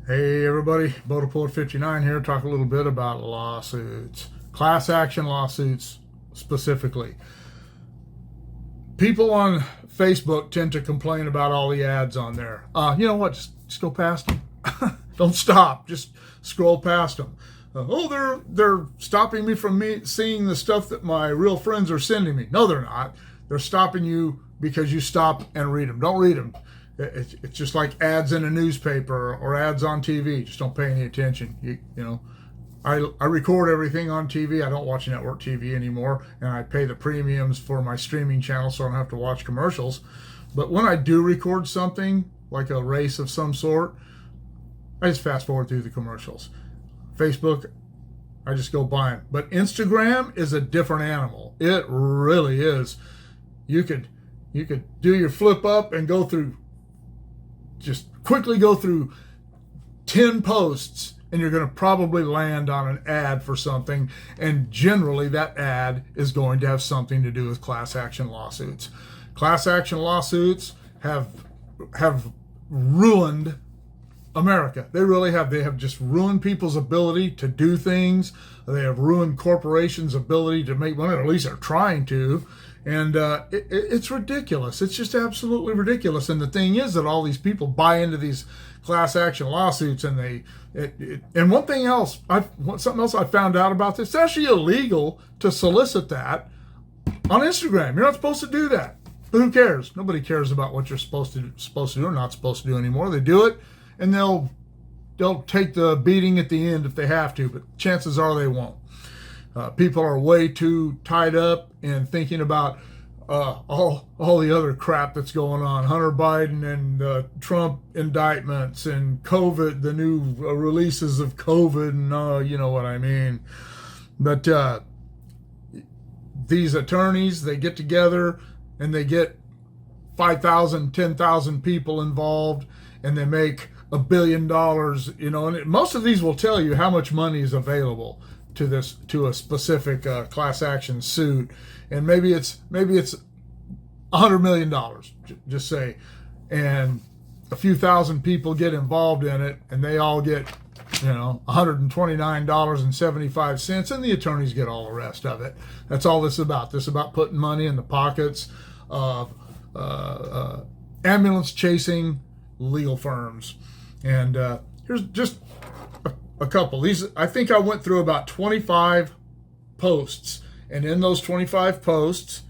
Hey everybody, Boataport 59 here. Talk a little bit about lawsuits, class action lawsuits specifically. People on Facebook tend to complain about all the ads on there. You know what? Just go past them. Don't stop. Just scroll past them. They're stopping me from seeing the stuff that my real friends are sending me. No, they're not. They're stopping you because you stop and read them. Don't read them. It's just like ads in a newspaper or ads on TV. Just don't pay any attention. I record everything on TV. I don't watch network TV anymore, and I pay the premiums for my streaming channel so I don't have to watch commercials. But when I do record something, like a race of some sort, I just fast forward through the commercials. Facebook, I just go by them. But Instagram is a different animal. It really is. You could do your flip up and just quickly go through 10 posts, and you're going to probably land on an ad for something, and generally that ad is going to have something to do with class action lawsuits. Class action lawsuits have ruined America. They really have. They have just ruined people's ability to do things. They have ruined corporations' ability to make money, or at least they're trying to. And it's ridiculous. It's just absolutely ridiculous. And the thing is that all these people buy into these class action lawsuits, and and something else I found out about this. It's actually illegal to solicit that on Instagram. You're not supposed to do that. But who cares? Nobody cares about what you're supposed to do or not supposed to do anymore. They do it, and they'll take the beating at the end if they have to, but chances are they won't. People are way too tied up in thinking about all the other crap that's going on. Hunter Biden and Trump indictments and COVID, the new releases of COVID, and you know what I mean. But these attorneys, they get together and they get 5,000, 10,000 people involved, and they make $1 billion, and most of these will tell you how much money is available to a specific class action suit, and maybe it's $100 million, just say, and a few thousand people get involved in it, and they all get $129.75, and the attorneys get all the rest of it. That's all this is about. This is about putting money in the pockets of ambulance chasing legal firms. And here's just a couple. I think I went through about 25 posts, and in those 25 posts,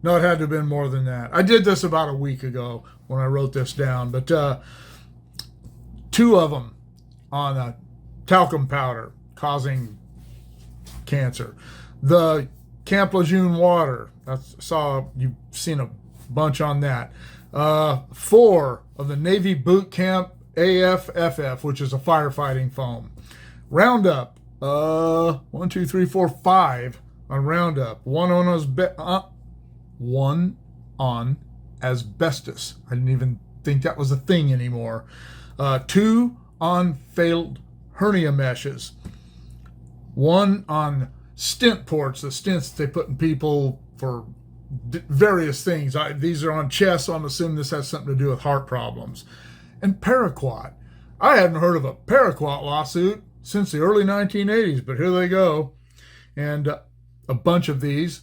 no, it had to have been more than that. I did this about a week ago when I wrote this down, but two of them on talcum powder causing cancer. The Camp Lejeune water, I saw you've seen a bunch on that. 4 of the Navy boot camp AFFF, which is a firefighting foam. Roundup, 5 on Roundup. One on asbestos. I didn't even think that was a thing anymore. 2 on failed hernia meshes. 1 on stent ports, the stents they put in people for various things. These are on chest, so I'm assuming this has something to do with heart problems. And paraquat. I hadn't heard of a paraquat lawsuit since the early 1980s, but here they go. And a bunch of these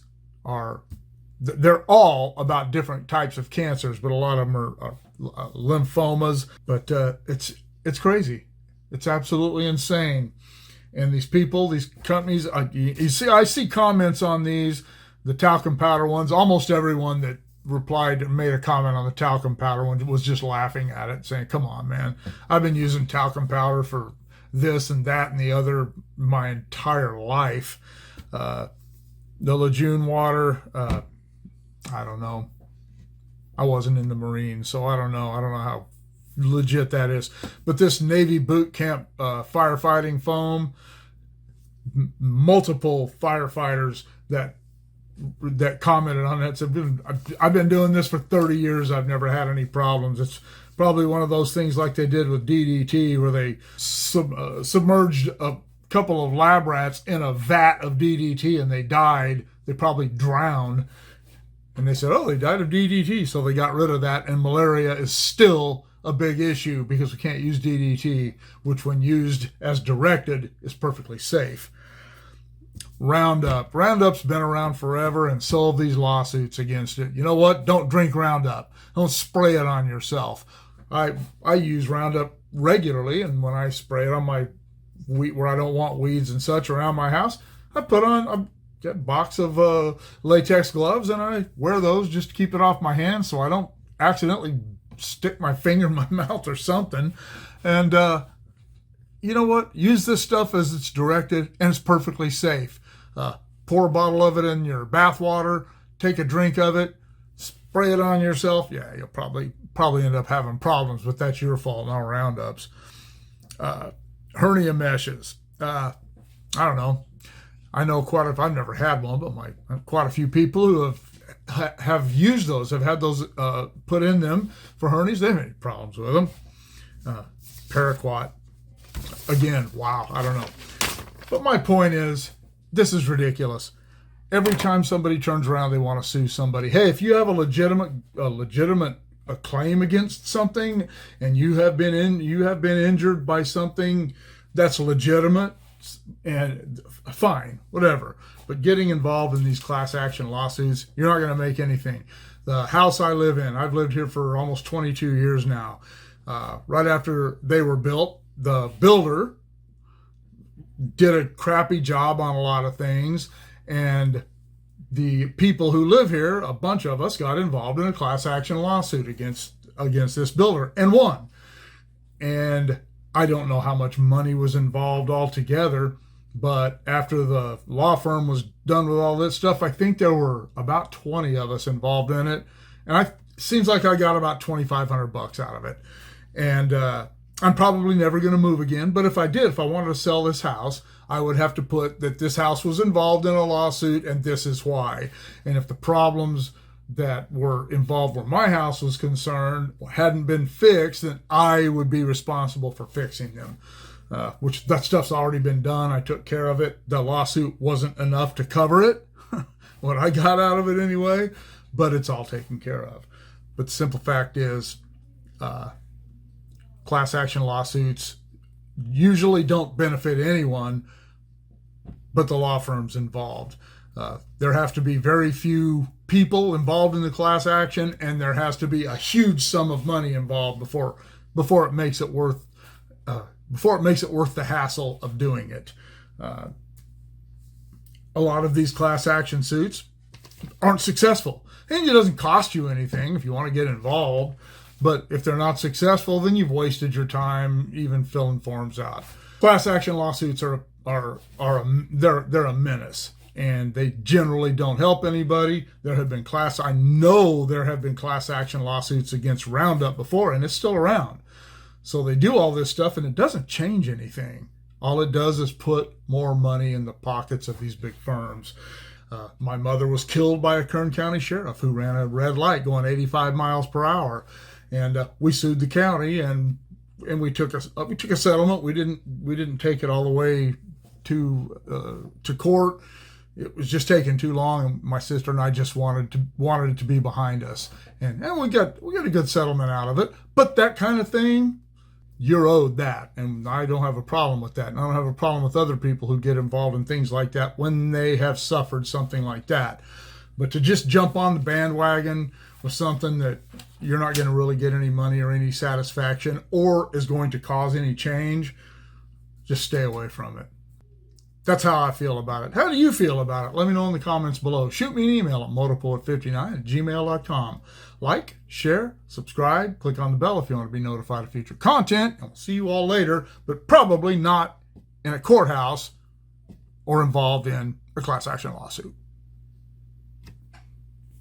they're all about different types of cancers, but a lot of them are lymphomas. But it's crazy. It's absolutely insane. And these people, these companies, I see comments on these, the talcum powder ones. Almost everyone that replied and made a comment on the talcum powder one was just laughing at it, saying, come on, man. I've been using talcum powder for this and that and the other my entire life. The Lejeune water, I don't know. I wasn't in the Marines, so I don't know. I don't know how legit that is. But this Navy boot camp firefighting foam, multiple firefighters that commented on that said, I've been doing this for 30 years. I've never had any problems. It's probably one of those things like they did with DDT, where they submerged a couple of lab rats in a vat of DDT and they died. They probably drowned. And they said, oh, they died of DDT. So they got rid of that. And malaria is still a big issue because we can't use DDT, which when used as directed is perfectly safe. Roundup. Roundup's been around forever, and so have these lawsuits against it. You know what? Don't drink Roundup. Don't spray it on yourself. I use Roundup regularly, and when I spray it on my wheat where I don't want weeds and such around my house, I get a box of latex gloves, and I wear those just to keep it off my hands so I don't accidentally stick my finger in my mouth or something. And you know what? Use this stuff as it's directed, and it's perfectly safe. Pour a bottle of it in your bath water, take a drink of it, spray it on yourself. Yeah, you'll probably end up having problems, but that's your fault, not Roundup's. Hernia meshes. I don't know. I know I've never had one, but quite a few people who have used those, have had those put in them for hernias. They haven't had any problems with them. Paraquat. Again, wow, I don't know. But my point is, this is ridiculous. Every time somebody turns around, they want to sue somebody. Hey, if you have a legitimate claim against something, and you have been injured by something that's legitimate, and fine, whatever. But getting involved in these class action lawsuits, you're not going to make anything. The house I live in, I've lived here for almost 22 years now. Right after they were built, the builder did a crappy job on a lot of things, and the people who live here, a bunch of us, got involved in a class action lawsuit against this builder and won. And I don't know how much money was involved altogether, but after the law firm was done with all this stuff, I think there were about 20 of us involved in it, and it seems like I got about $2,500 out of it. And I'm probably never going to move again, but if I wanted to sell this house, I would have to put that this house was involved in a lawsuit, and this is why. And if the problems that were involved where my house was concerned hadn't been fixed, then I would be responsible for fixing them. Which that stuff's already been done. I took care of it. The lawsuit wasn't enough to cover it, what I got out of it anyway, but it's all taken care of. But the simple fact is, class action lawsuits usually don't benefit anyone but the law firms involved. There have to be very few people involved in the class action, and there has to be a huge sum of money involved before it makes it worth the hassle of doing it. A lot of these class action suits aren't successful, and it doesn't cost you anything if you want to get involved. But if they're not successful, then you've wasted your time even filling forms out. Class action lawsuits are a menace, and they generally don't help anybody. I know there have been class action lawsuits against Roundup before, and it's still around. So they do all this stuff, and it doesn't change anything. All it does is put more money in the pockets of these big firms. My mother was killed by a Kern County sheriff who ran a red light going 85 miles per hour. And we sued the county, and we took a settlement. We didn't take it all the way to court. It was just taking too long, and my sister and I just wanted it to be behind us. And we got a good settlement out of it. But that kind of thing, you're owed that, and I don't have a problem with that. And I don't have a problem with other people who get involved in things like that when they have suffered something like that. But to just jump on the bandwagon with something that you're not going to really get any money or any satisfaction or is going to cause any change, just stay away from it. That's how I feel about it. How do you feel about it? Let me know in the comments below. Shoot me an email at motorpoet59@gmail.com. Like, share, subscribe, click on the bell if you want to be notified of future content, and we'll see you all later, but probably not in a courthouse or involved in a class action lawsuit.